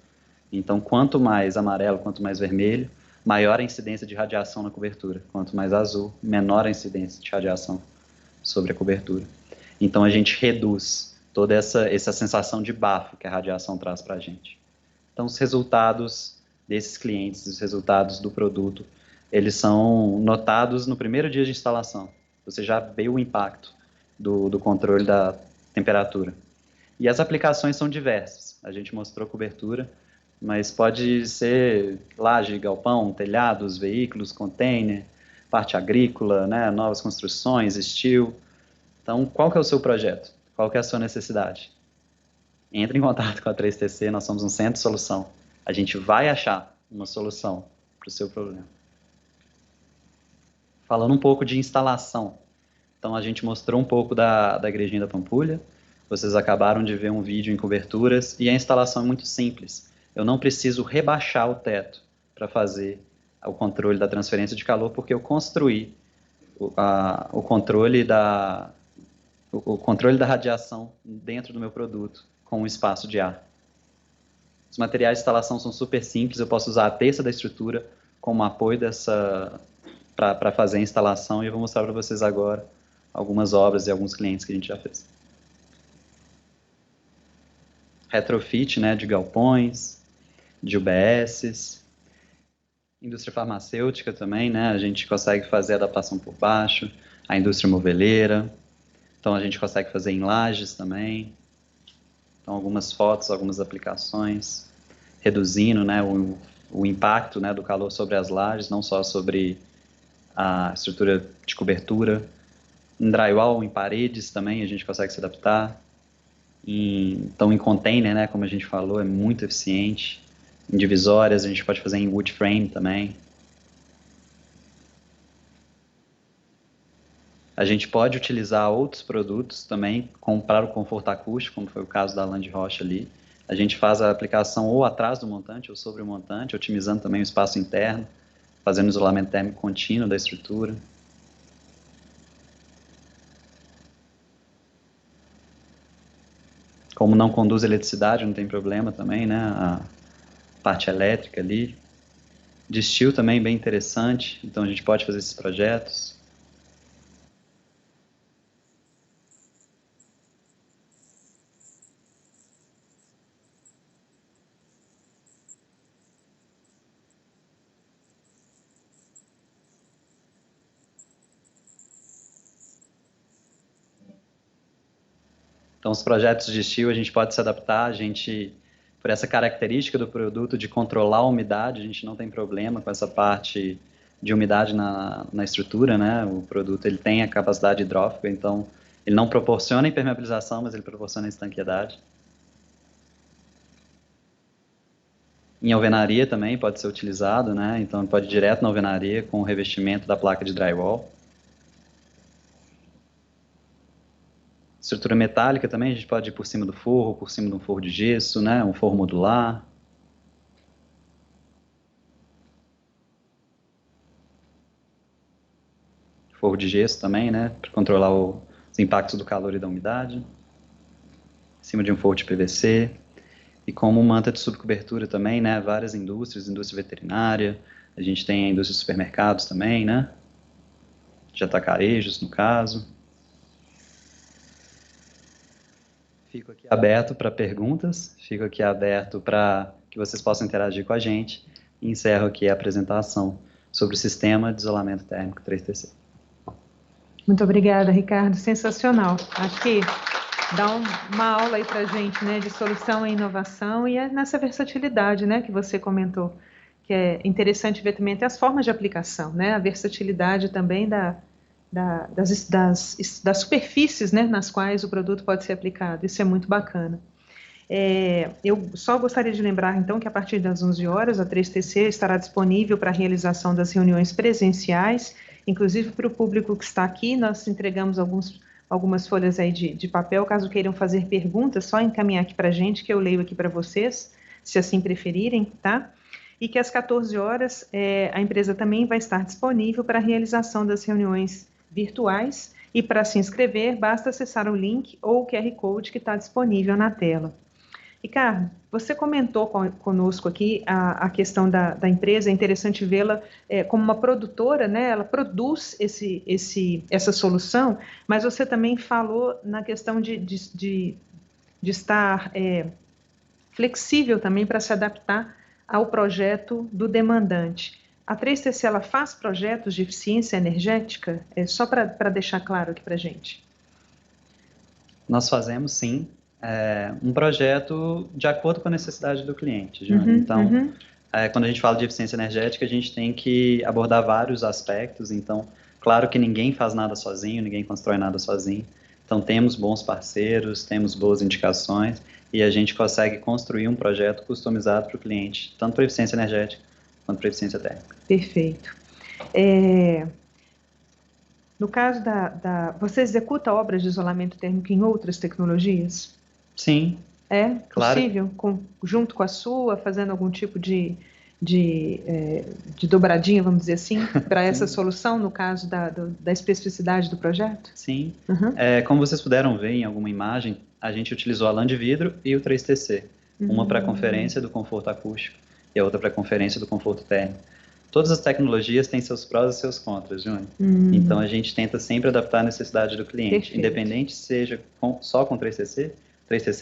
Então, quanto mais amarelo, quanto mais vermelho, maior a incidência de radiação na cobertura. Quanto mais azul, menor a incidência de radiação sobre a cobertura. Então, a gente reduz toda essa sensação de bafo que a radiação traz para a gente. Então, os resultados desses clientes, os resultados do produto, eles são notados no primeiro dia de instalação. Você já vê o impacto do controle da temperatura. E as aplicações são diversas. A gente mostrou cobertura, mas pode ser laje, galpão, telhados, veículos, container, parte agrícola, né, novas construções, steel. Então, qual que é o seu projeto? Qual que é a sua necessidade? Entre em contato com a 3TC, nós somos um centro de solução. A gente vai achar uma solução para o seu problema. Falando um pouco de instalação. Então, a gente mostrou um pouco da igrejinha da Pampulha. Vocês acabaram de ver um vídeo em coberturas e a instalação é muito simples. Eu não preciso rebaixar o teto para fazer o controle da transferência de calor, porque eu construí o controle da radiação dentro do meu produto com um espaço de ar. Os materiais de instalação são super simples, eu posso usar a terça da estrutura como apoio para fazer a instalação, e eu vou mostrar para vocês agora algumas obras e alguns clientes que a gente já fez. Retrofit, né, de galpões, de UBSs, indústria farmacêutica também, né, a gente consegue fazer adaptação por baixo, a indústria moveleira, então a gente consegue fazer em lajes também, então algumas fotos, algumas aplicações, reduzindo, né, o impacto, né, do calor sobre as lajes, não só sobre a estrutura de cobertura. Em drywall, em paredes também, a gente consegue se adaptar. Então, em container, né, como a gente falou, é muito eficiente. Em divisórias, a gente pode fazer em wood frame também. A gente pode utilizar outros produtos também, para o conforto acústico, como foi o caso da Land Rocha ali. A gente faz a aplicação ou atrás do montante ou sobre o montante, otimizando também o espaço interno, fazendo isolamento térmico contínuo da estrutura. Como não conduz eletricidade, não tem problema também, né? A parte elétrica ali. De steel também bem interessante, então a gente pode fazer esses projetos. Então, os projetos de steel a gente pode se adaptar, por essa característica do produto de controlar a umidade, a gente não tem problema com essa parte de umidade na estrutura, né? O produto ele tem a capacidade hidrófica, então ele não proporciona impermeabilização, mas ele proporciona estanqueidade. Em alvenaria também pode ser utilizado, né? Então pode ir direto na alvenaria com o revestimento da placa de drywall. Estrutura metálica também, a gente pode ir por cima do forro, por cima de um forro de gesso, né? Um forro modular. Forro de gesso também, né? Para controlar os impactos do calor e da umidade. Em cima de um forro de PVC. E como manta de subcobertura também, né? Várias indústrias, indústria veterinária. A gente tem a indústria de supermercados também, né? De atacarejos, no caso. Fico aqui aberto para perguntas, fico aqui aberto para que vocês possam interagir com a gente e encerro aqui a apresentação sobre o sistema de isolamento térmico 3TC. Muito obrigada, Ricardo. Sensacional. Acho que dá uma aula aí para a gente, né, de solução e inovação e é nessa versatilidade, né, que você comentou, que é interessante ver também até as formas de aplicação, né, a versatilidade também das superfícies, né, nas quais o produto pode ser aplicado. Isso é muito bacana. Eu só gostaria de lembrar, então, que a partir das 11 horas, a 3TC estará disponível para a realização das reuniões presenciais, inclusive para o público que está aqui. Nós entregamos algumas folhas aí de papel, caso queiram fazer perguntas, só encaminhar aqui para a gente, que eu leio aqui para vocês, se assim preferirem, tá? E que às 14 horas a empresa também vai estar disponível para a realização das reuniões virtuais, e para se inscrever, basta acessar o link ou o QR Code que está disponível na tela. Ricardo, você comentou conosco aqui a questão da empresa, é interessante vê-la como uma produtora, né? Ela produz essa solução, mas você também falou na questão de estar flexível também para se adaptar ao projeto do demandante. A 3TC, ela faz projetos de eficiência energética? Só para deixar claro aqui para a gente. Nós fazemos, sim, um projeto de acordo com a necessidade do cliente. Então, quando a gente fala de eficiência energética, a gente tem que abordar vários aspectos. Então, claro que ninguém faz nada sozinho, ninguém constrói nada sozinho. Então, temos bons parceiros, temos boas indicações e a gente consegue construir um projeto customizado para o cliente, tanto para eficiência energética quanto para eficiência térmica. Perfeito. No caso você executa obras de isolamento térmico em outras tecnologias? Sim. É claro. Possível? Junto com a sua, fazendo algum tipo de dobradinha, vamos dizer assim, para essa solução, no caso da especificidade do projeto? Sim. Como vocês puderam ver em alguma imagem, a gente utilizou a lã de vidro e o 3TC. Uma para conferência do conforto acústico e a outra para conferência do conforto térmico. todas as tecnologias têm seus prós e seus contras, Júnior. Então, a gente tenta sempre adaptar a necessidade do cliente, Perfeito. independente seja só com 3TC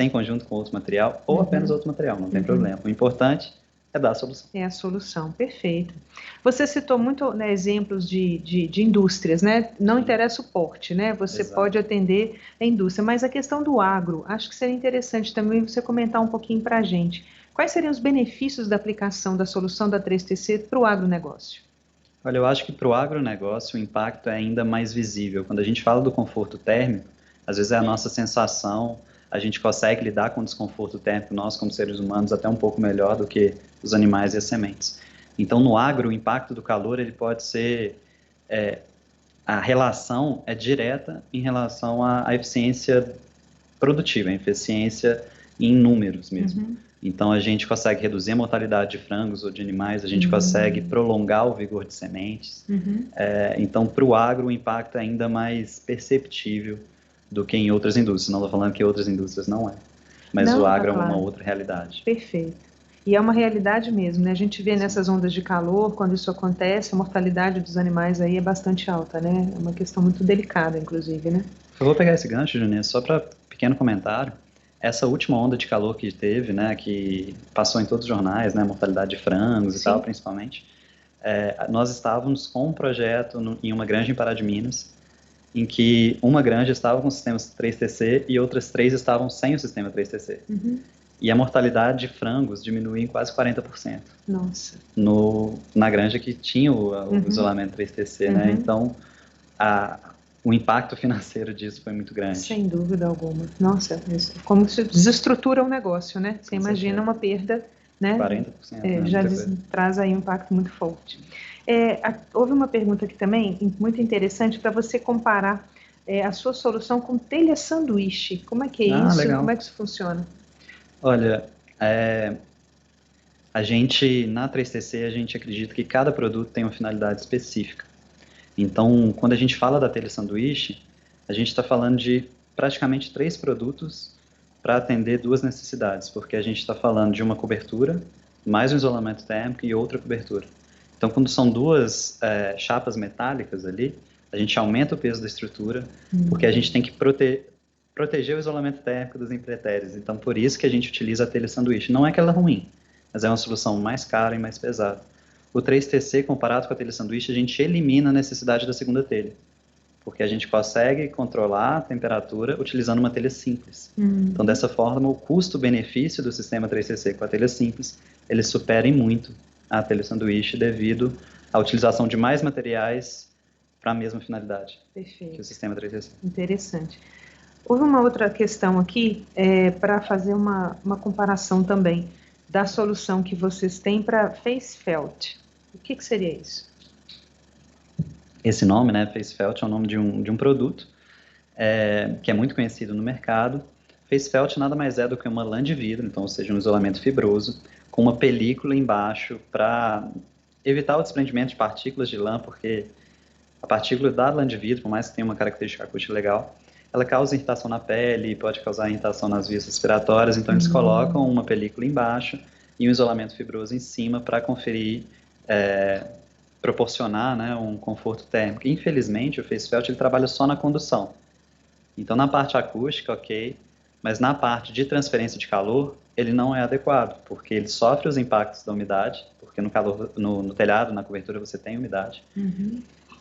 em conjunto com outro material, ou apenas outro material, não tem problema. O importante é dar a solução. É a solução, perfeito. Você citou muito, né, exemplos de indústrias, né? Não interessa o porte, né? Você Exato. pode atender a indústria, mas a questão do agro, acho que seria interessante também você comentar um pouquinho para a gente. Quais seriam os benefícios da aplicação da solução da 3TC para o agronegócio? Olha, eu acho que para o agronegócio o impacto é ainda mais visível. Quando a gente fala do conforto térmico, às vezes é a nossa sensação, a gente consegue lidar com o desconforto térmico, nós como seres humanos, até um pouco melhor do que os animais e as sementes. Então, no agro, o impacto do calor, ele pode ser, a relação é direta em relação à eficiência produtiva, a eficiência em números mesmo. Então, a gente consegue reduzir a mortalidade de frangos ou de animais, a gente consegue prolongar o vigor de sementes. Então, para o agro, o impacto é ainda mais perceptível do que em outras indústrias. Não estou falando que outras indústrias não é, mas Não, o tá agro é claro. uma outra realidade. Perfeito. E é uma realidade mesmo, né? A gente vê nessas ondas de calor, quando isso acontece, a mortalidade dos animais aí é bastante alta, né? É uma questão muito delicada, inclusive, né? Eu vou pegar esse gancho, Juninho, só para pequeno comentário. Essa última onda de calor que teve, né, que passou em todos os jornais, né, mortalidade de frangos e tal, principalmente, nós estávamos com um projeto em uma granja em Pará de Minas, em que uma granja estava com o sistema 3TC e outras 3 estavam sem o sistema 3TC. E a mortalidade de frangos diminuiu em quase 40%. Nossa. Na granja que tinha o isolamento 3TC, né? Então, o impacto financeiro disso foi muito grande. Sem dúvida alguma. Nossa, como se desestrutura o negócio, né? Você imagina uma perda, né? 40%. Já traz aí um impacto muito forte. Houve uma pergunta aqui também, muito interessante, para você comparar a sua solução com telha sanduíche. Como é que é isso? Legal. Como é que isso funciona? Olha, a gente, na 3TC, a gente acredita que cada produto tem uma finalidade específica. Então, quando a gente fala da telha sanduíche, a gente está falando de praticamente 3 produtos para atender 2 necessidades, porque a gente está falando de uma cobertura, mais um isolamento térmico e outra cobertura. Então, quando são 2 chapas metálicas ali, a gente aumenta o peso da estrutura, porque a gente tem que proteger o isolamento térmico dos impretérios. Então, por isso que a gente utiliza a telha sanduíche. Não é que ela é ruim, mas é uma solução mais cara e mais pesada. O 3TC, comparado com a telha sanduíche, a gente elimina a necessidade da segunda telha, porque a gente consegue controlar a temperatura utilizando uma telha simples. Então, dessa forma, o custo-benefício do sistema 3TC com a telha simples, ele supera em muito a telha sanduíche devido à utilização de mais materiais para a mesma finalidade. Perfeito. Que o sistema 3TC. Interessante. Houve uma outra questão aqui, para fazer uma comparação também da solução que vocês têm para face felt. O que seria isso? Esse nome, né, face felt, é o nome de um produto que é muito conhecido no mercado. Face felt nada mais é do que uma lã de vidro, então, ou seja, um isolamento fibroso, com uma película embaixo para evitar o desprendimento de partículas de lã, porque a partícula da lã de vidro, por mais que tenha uma característica acústica legal, ela causa irritação na pele, pode causar irritação nas vias respiratórias, então eles colocam uma película embaixo e um isolamento fibroso em cima para conferir, proporcionar, né, um conforto térmico. Infelizmente, o face felt ele trabalha só na condução. Então, na parte acústica, ok, mas na parte de transferência de calor, ele não é adequado, porque ele sofre os impactos da umidade, porque no telhado, na cobertura, você tem umidade.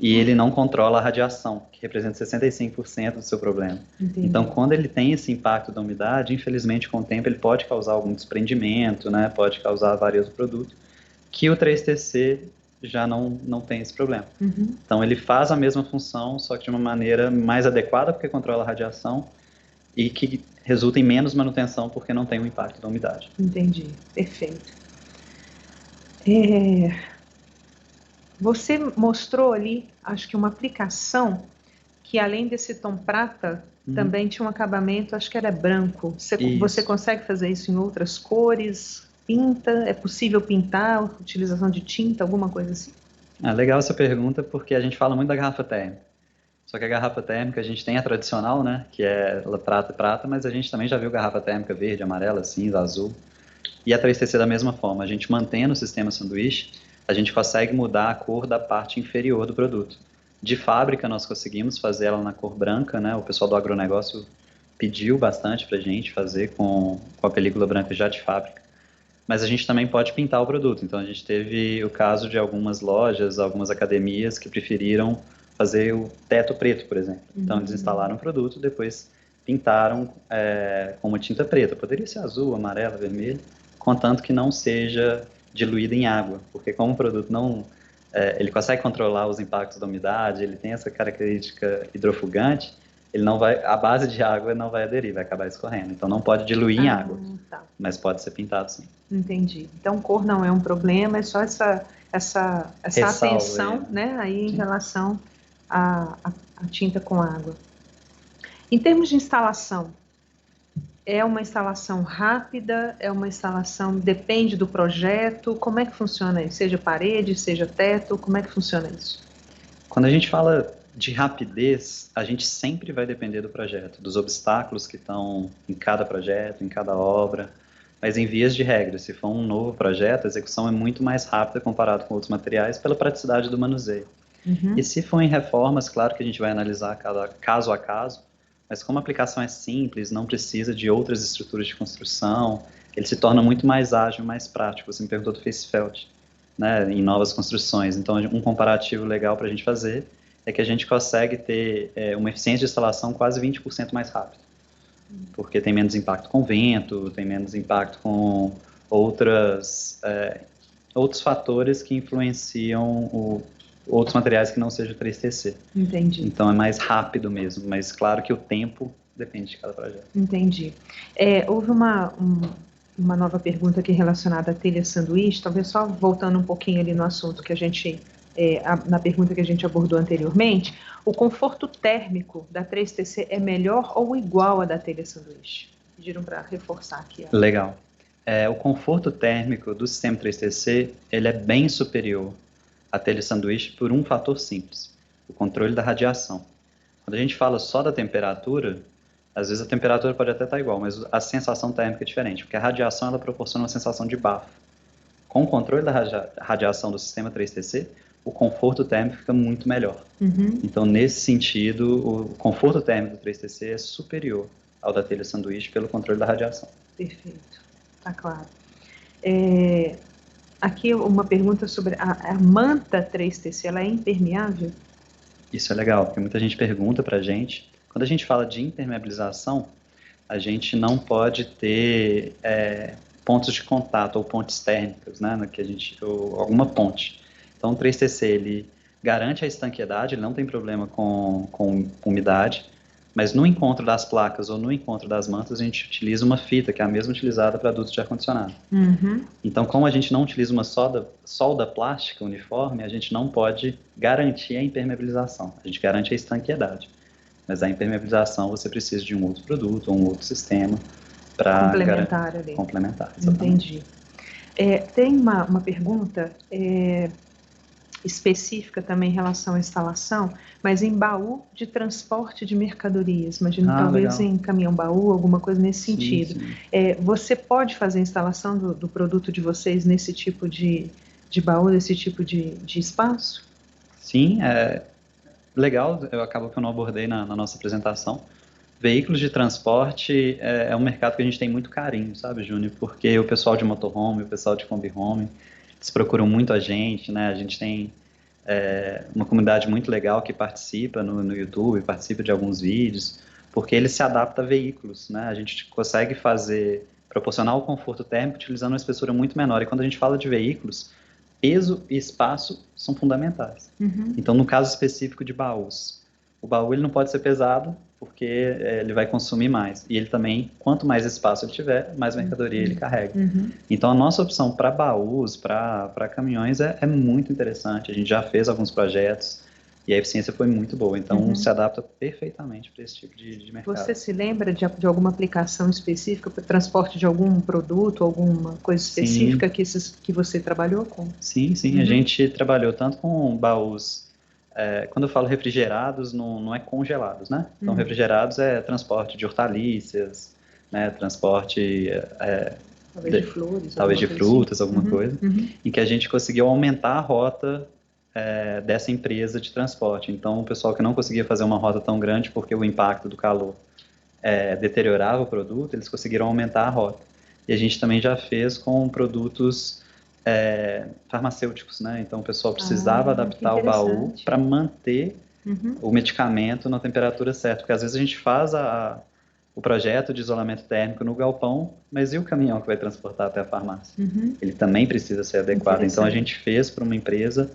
E ele não controla a radiação, que representa 65% do seu problema. Entendi. Então, quando ele tem esse impacto da umidade, infelizmente, com o tempo, ele pode causar algum desprendimento, né? Pode causar vários produtos, que o 3TC já não tem esse problema. Então, ele faz a mesma função, só que de uma maneira mais adequada, porque controla a radiação, e que resulta em menos manutenção, porque não tem o impacto da umidade. Entendi, perfeito. Você mostrou ali, acho que uma aplicação que além desse tom prata, também tinha um acabamento, acho que era branco. Você consegue fazer isso em outras cores? Pinta? É possível pintar? Utilização de tinta, alguma coisa assim? Legal essa pergunta, porque a gente fala muito da garrafa térmica. Só que a garrafa térmica, a gente tem a tradicional, né, que é prata e prata, mas a gente também já viu garrafa térmica verde, amarela, cinza, azul. E a 3TC da mesma forma, a gente mantém no sistema sanduíche, a gente consegue mudar a cor da parte inferior do produto. De fábrica, nós conseguimos fazer ela na cor branca, né? O pessoal do agronegócio pediu bastante para a gente fazer com a película branca já de fábrica. Mas a gente também pode pintar o produto. Então, a gente teve o caso de algumas lojas, algumas academias que preferiram fazer o teto preto, por exemplo. Então, eles instalaram o produto, depois pintaram com uma tinta preta. Poderia ser azul, amarela, vermelho, contanto que não seja diluída em água. Porque como o produto não... ele consegue controlar os impactos da umidade, ele tem essa característica hidrofugante, ele não vai, a base de água não vai aderir, vai acabar escorrendo. Então, não pode diluir em água, tá. mas pode ser pintado, sim. Entendi. Então, cor não é um problema, é só essa atenção, né, aí em relação à tinta com água. Em termos de instalação, é uma instalação rápida, é uma instalação, depende do projeto, como é que funciona isso? Seja parede, seja teto, como é que funciona isso? Quando a gente fala de rapidez, a gente sempre vai depender do projeto, dos obstáculos que estão em cada projeto, em cada obra. Mas em vias de regra, se for um novo projeto, a execução é muito mais rápida comparado com outros materiais pela praticidade do manuseio. E se for em reformas, claro que a gente vai analisar cada caso a caso, mas como a aplicação é simples, não precisa de outras estruturas de construção, ele se torna muito mais ágil, mais prático. Você me perguntou do face felt, né, em novas construções. Então, um comparativo legal para a gente fazer é que a gente consegue ter uma eficiência de instalação quase 20% mais rápida, porque tem menos impacto com vento, tem menos impacto com outros fatores que influenciam outros materiais que não sejam 3TC. Entendi. Então é mais rápido mesmo, mas claro que o tempo depende de cada projeto. Entendi. Houve uma nova pergunta aqui relacionada à telha sanduíche, talvez só voltando um pouquinho ali no assunto que a gente, na pergunta que a gente abordou anteriormente, o conforto térmico da 3TC é melhor ou igual à da telha sanduíche? Pediram para reforçar aqui. Legal. O conforto térmico do sistema 3TC, ele é bem superior à telha sanduíche por um fator simples, o controle da radiação. Quando a gente fala só da temperatura, às vezes a temperatura pode até estar igual, mas a sensação térmica é diferente, porque a radiação ela proporciona uma sensação de bafo. Com o controle da radiação do sistema 3TC, o conforto térmico fica muito melhor. Então, nesse sentido, o conforto térmico do 3TC é superior ao da telha sanduíche pelo controle da radiação. Perfeito, tá claro. Aqui uma pergunta sobre a manta 3TC, ela é impermeável? Isso é legal, porque muita gente pergunta pra gente. Quando a gente fala de impermeabilização, a gente não pode ter pontos de contato ou pontes térmicas, né, ou alguma ponte. Então, o 3TC, ele garante a estanqueidade, ele não tem problema com umidade, mas no encontro das placas ou no encontro das mantas, a gente utiliza uma fita, que é a mesma utilizada para dutos de ar-condicionado. Então, como a gente não utiliza uma solda plástica uniforme, a gente não pode garantir a impermeabilização. A gente garante a estanqueidade. Mas a impermeabilização, você precisa de um outro produto ou um outro sistema para complementar ali. Complementar, exatamente. Entendi. Tem uma pergunta específica também em relação à instalação, mas em baú de transporte de mercadorias, imagino talvez legal. Em caminhão-baú, alguma coisa nesse sentido. Sim. Você pode fazer a instalação do produto de vocês nesse tipo de baú, nesse tipo de espaço? Sim, legal, acabo que eu não abordei na nossa apresentação. Veículos de transporte é um mercado que a gente tem muito carinho, sabe, Júnior? Porque o pessoal de motorhome, o pessoal de Kombi Home, eles procuram muito a gente, né? A gente tem uma comunidade muito legal que participa no YouTube, participa de alguns vídeos, porque ele se adapta a veículos, né? A gente consegue proporcionar o conforto térmico utilizando uma espessura muito menor. E quando a gente fala de veículos, peso e espaço são fundamentais. Então, no caso específico de baús, o baú ele não pode ser pesado, porque ele vai consumir mais. E ele também, quanto mais espaço ele tiver, mais mercadoria ele carrega. Então, a nossa opção para baús, para caminhões, é muito interessante. A gente já fez alguns projetos e a eficiência foi muito boa. Então, se adapta perfeitamente para esse tipo de mercado. Você se lembra de alguma aplicação específica para transporte de algum produto, alguma coisa específica que você trabalhou com? Sim. A gente trabalhou tanto com baús. Quando eu falo refrigerados, não é congelados, né? Então, refrigerados é transporte de hortaliças, né? Transporte Talvez de flores, talvez de alguma coisa frutas, assim. alguma coisa, em que a gente conseguiu aumentar a rota dessa empresa de transporte. Então, o pessoal que não conseguia fazer uma rota tão grande porque o impacto do calor deteriorava o produto, eles conseguiram aumentar a rota. E a gente também já fez com produtos farmacêuticos, né? Então, o pessoal precisava adaptar o baú para manter o medicamento na temperatura certa, porque às vezes a gente faz o projeto de isolamento térmico no galpão, mas e o caminhão que vai transportar até a farmácia? Ele também precisa ser adequado. Então, a gente fez para uma empresa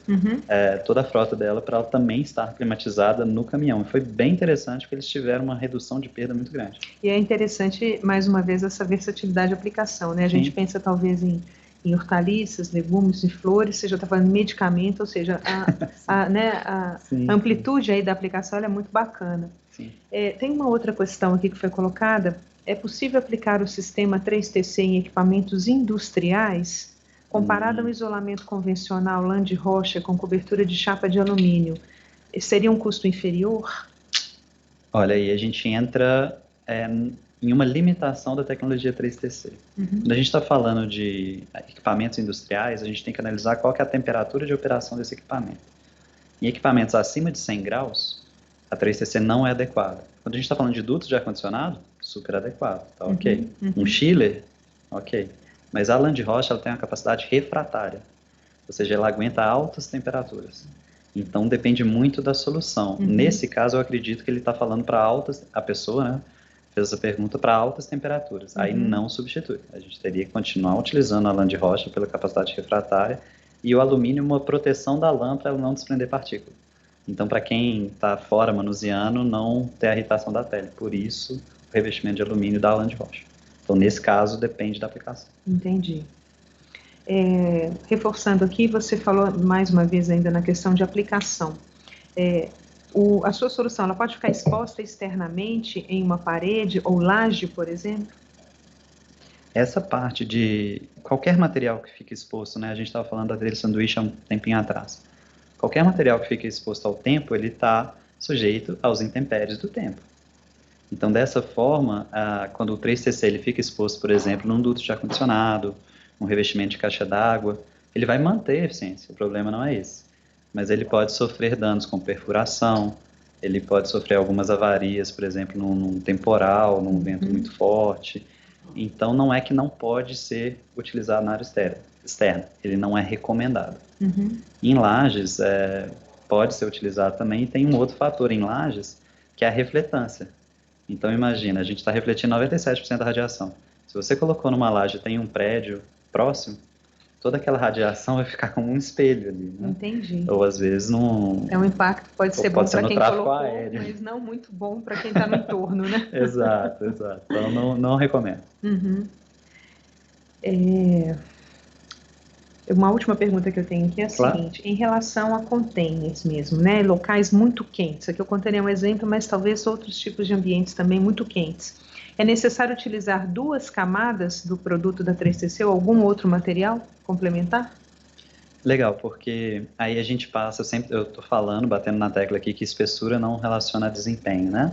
toda a frota dela para ela também estar climatizada no caminhão. E foi bem interessante, porque eles tiveram uma redução de perda muito grande. E é interessante, mais uma vez, essa versatilidade de aplicação, né? A gente pensa, talvez, em hortaliças, legumes e flores, você já está falando de medicamento, ou seja, a amplitude aí da aplicação é muito bacana. Tem uma outra questão aqui que foi colocada: é possível aplicar o sistema 3TC em equipamentos industriais? Comparado ao isolamento convencional lã de rocha com cobertura de chapa de alumínio, seria um custo inferior? Olha, aí a gente entra em uma limitação da tecnologia 3TC. Quando a gente está falando de equipamentos industriais, a gente tem que analisar qual que é a temperatura de operação desse equipamento. Em equipamentos acima de 100 graus, a 3TC não é adequada. Quando a gente está falando de dutos de ar-condicionado, super adequado, tá ok. Um chiller, ok. Mas a lã de rocha ela tem uma capacidade refratária, ou seja, ela aguenta altas temperaturas. Então, depende muito da solução. Nesse caso, eu acredito que ele está falando para altas, a pessoa, né, fez essa pergunta para altas temperaturas. Aí não substitui. A gente teria que continuar utilizando a lã de rocha pela capacidade refratária e o alumínio uma proteção da lã para ela não desprender partícula. Então, para quem está fora manuseando, não ter a irritação da pele. Por isso, o revestimento de alumínio da lã de rocha. Então, nesse caso, depende da aplicação. Entendi. Reforçando aqui, você falou mais uma vez ainda na questão de aplicação. A sua solução, ela pode ficar exposta externamente em uma parede ou laje, por exemplo? Essa parte de qualquer material que fique exposto, né? A gente estava falando da dele sanduíche há um tempinho atrás. Qualquer material que fique exposto ao tempo, ele está sujeito aos intempéries do tempo. Então, dessa forma, quando o 3TC ele fica exposto, por exemplo, num duto de ar-condicionado, um revestimento de caixa d'água, ele vai manter a eficiência, o problema não é esse. Mas ele pode sofrer danos com perfuração, ele pode sofrer algumas avarias, por exemplo, num temporal, num vento muito forte. Então, não é que não pode ser utilizado na área externa, ele não é recomendado. Em lajes, pode ser utilizado também, e tem um outro fator em lajes, que é a refletância. Então, imagina, a gente está refletindo 97% da radiação. Se você colocou numa laje e tem um prédio próximo, toda aquela radiação vai ficar como um espelho ali, né? Entendi. Ou às vezes não... Então, o impacto pode ser bom para quem colocou, aéreo, mas não muito bom para quem está no entorno, né? Exato. Então, não recomendo. Uma última pergunta que eu tenho aqui é a seguinte: em relação a containers mesmo, né? Locais muito quentes. Aqui eu contaria um exemplo, mas talvez outros tipos de ambientes também muito quentes. É necessário utilizar 2 camadas do produto da 3TC ou algum outro material complementar? Legal, porque aí a gente passa, eu estou falando, batendo na tecla aqui, que espessura não relaciona a desempenho, né?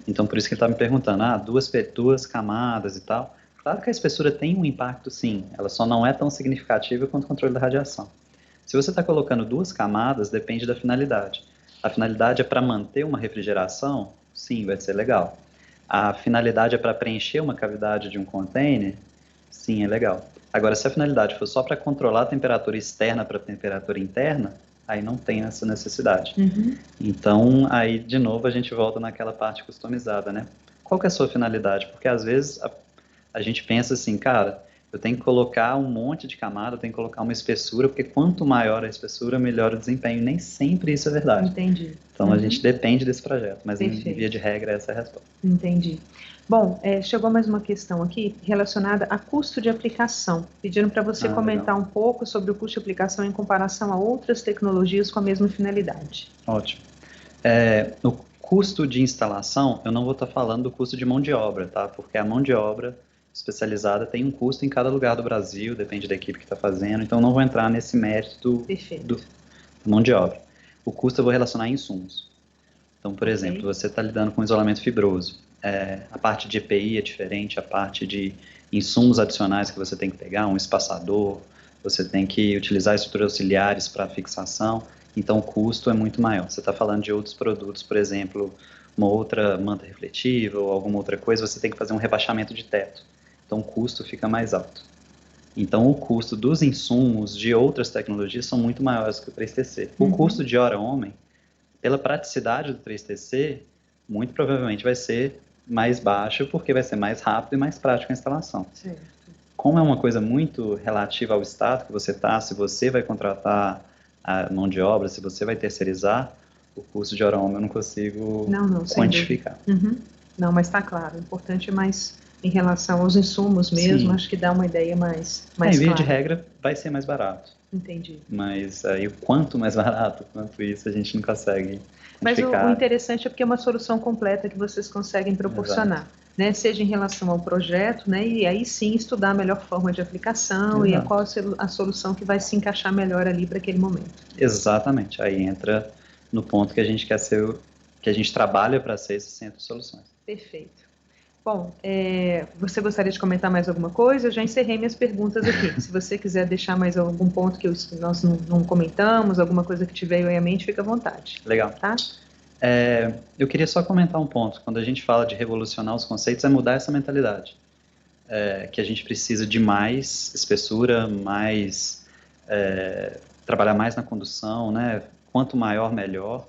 Então, por isso que ele está me perguntando, duas camadas e tal. Claro que a espessura tem um impacto, sim, ela só não é tão significativa quanto o controle da radiação. Se você está colocando 2 camadas, depende da finalidade. A finalidade é para manter uma refrigeração? Sim, vai ser legal. A finalidade é para preencher uma cavidade de um container? Sim, é legal. Agora, se a finalidade for só para controlar a temperatura externa para a temperatura interna, aí não tem essa necessidade. Então, aí, de novo, a gente volta naquela parte customizada, né? Qual que é a sua finalidade? Porque, às vezes, a gente pensa assim, cara, eu tenho que colocar um monte de camada, eu tenho que colocar uma espessura, porque quanto maior a espessura, melhor o desempenho. Nem sempre isso é verdade. Entendi. Então, a gente depende desse projeto, mas em via de regra, essa é a resposta. Entendi. Bom, chegou mais uma questão aqui relacionada a custo de aplicação, pedindo para você comentar um pouco sobre o custo de aplicação em comparação a outras tecnologias com a mesma finalidade. Ótimo. No custo de instalação, eu não vou estar falando do custo de mão de obra, tá? Porque a mão de obra especializada tem um custo em cada lugar do Brasil, depende da equipe que está fazendo, então não vou entrar nesse mérito da mão de obra. O custo eu vou relacionar a insumos. Então, por exemplo, você está lidando com isolamento fibroso. A parte de EPI é diferente, a parte de insumos adicionais que você tem que pegar, um espaçador, você tem que utilizar estruturas auxiliares para fixação, então o custo é muito maior. Você está falando de outros produtos, por exemplo, uma outra manta refletiva ou alguma outra coisa, você tem que fazer um rebaixamento de teto, então o custo fica mais alto. Então o custo dos insumos de outras tecnologias são muito maiores que o 3TC. O custo de hora homem, pela praticidade do 3TC, muito provavelmente vai ser mais baixo, porque vai ser mais rápido e mais prático a instalação. Certo. Como é uma coisa muito relativa ao estado que você está, se você vai contratar a mão de obra, se você vai terceirizar, o custo de hora homem eu não consigo quantificar. Não, mas está claro. O importante é mais em relação aos insumos mesmo, Sim. Acho que dá uma ideia mais Em via clara. de regra, vai ser mais barato. Entendi. Mas aí o quanto mais barato, quanto isso, a gente não consegue quantificar. Mas o interessante é porque é uma solução completa que vocês conseguem proporcionar. Né, seja em relação ao projeto, né, e aí sim estudar a melhor forma de aplicação e qual a solução que vai se encaixar melhor ali para aquele momento. Exatamente, aí entra no ponto que a gente quer ser, que a gente trabalha para ser esse centro de soluções. Perfeito. Bom, você gostaria de comentar mais alguma coisa? Eu já encerrei minhas perguntas aqui. Se você quiser deixar mais algum ponto que nós não comentamos, alguma coisa que te veio aí à mente, fica à vontade. Legal. Tá? Eu queria só comentar um ponto. Quando a gente fala de revolucionar os conceitos, é mudar essa mentalidade. Que a gente precisa de mais espessura, trabalhar mais na condução, né? Quanto maior, melhor.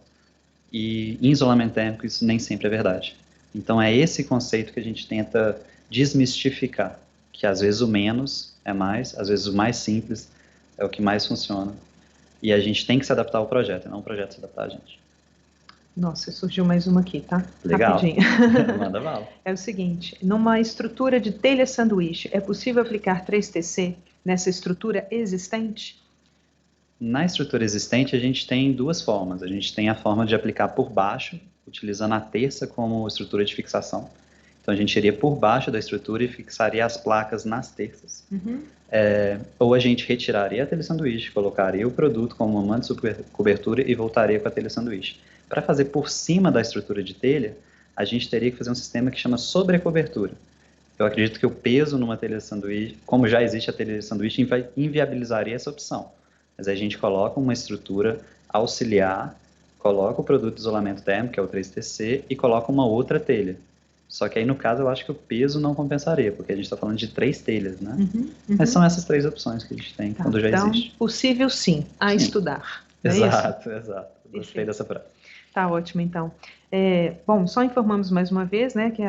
E em isolamento térmico, isso nem sempre é verdade. Então, é esse conceito que a gente tenta desmistificar. Que às vezes o menos é mais, às vezes o mais simples é o que mais funciona. E a gente tem que se adaptar ao projeto, e não o projeto se adaptar a gente. Nossa, surgiu mais uma aqui, tá? Legal. Rapidinho. Manda bala. É o seguinte, numa estrutura de telha sanduíche, é possível aplicar 3TC nessa estrutura existente? Na estrutura existente, a gente tem duas formas. A gente tem a forma de aplicar por baixo, utilizando a terça como estrutura de fixação. Então, a gente iria por baixo da estrutura e fixaria as placas nas terças. Ou a gente retiraria a telha sanduíche, colocaria o produto como uma manta de cobertura e voltaria com a telha sanduíche. Para fazer por cima da estrutura de telha, a gente teria que fazer um sistema que chama sobrecobertura. Eu acredito que o peso numa telha de sanduíche, como já existe a telha de sanduíche, inviabilizaria essa opção. Mas a gente coloca uma estrutura auxiliar, coloca o produto de isolamento térmico, que é o 3TC, e coloca uma outra telha. Só que aí, no caso, eu acho que o peso não compensaria, porque a gente está falando de 3 telhas, né? Mas são essas 3 opções que a gente tem quando já existe. Então, possível sim, estudar. Exato. Gostei dessa frase. Tá ótimo, então. Bom, só informamos mais uma vez, né, que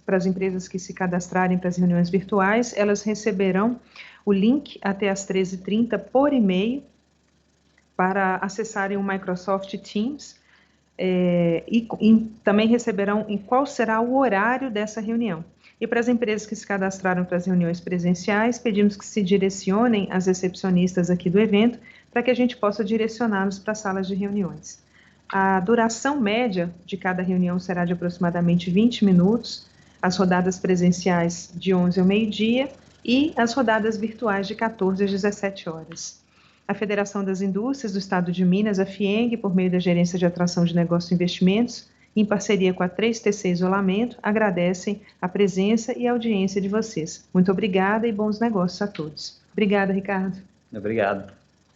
para as empresas que se cadastrarem para as reuniões virtuais, elas receberão o link até às 13h30 por e-mail para acessarem o Microsoft Teams e também receberão qual será o horário dessa reunião. E para as empresas que se cadastraram para as reuniões presenciais, pedimos que se direcionem às recepcionistas aqui do evento para que a gente possa direcioná-los para as salas de reuniões. A duração média de cada reunião será de aproximadamente 20 minutos, as rodadas presenciais de 11 ao meio-dia e as rodadas virtuais de 14 às 17 horas. A Federação das Indústrias do Estado de Minas, a FIENG, por meio da Gerência de Atração de Negócios e Investimentos, em parceria com a 3TC Isolamento, agradecem a presença e a audiência de vocês. Muito obrigada e bons negócios a todos. Obrigada, Ricardo. Obrigado.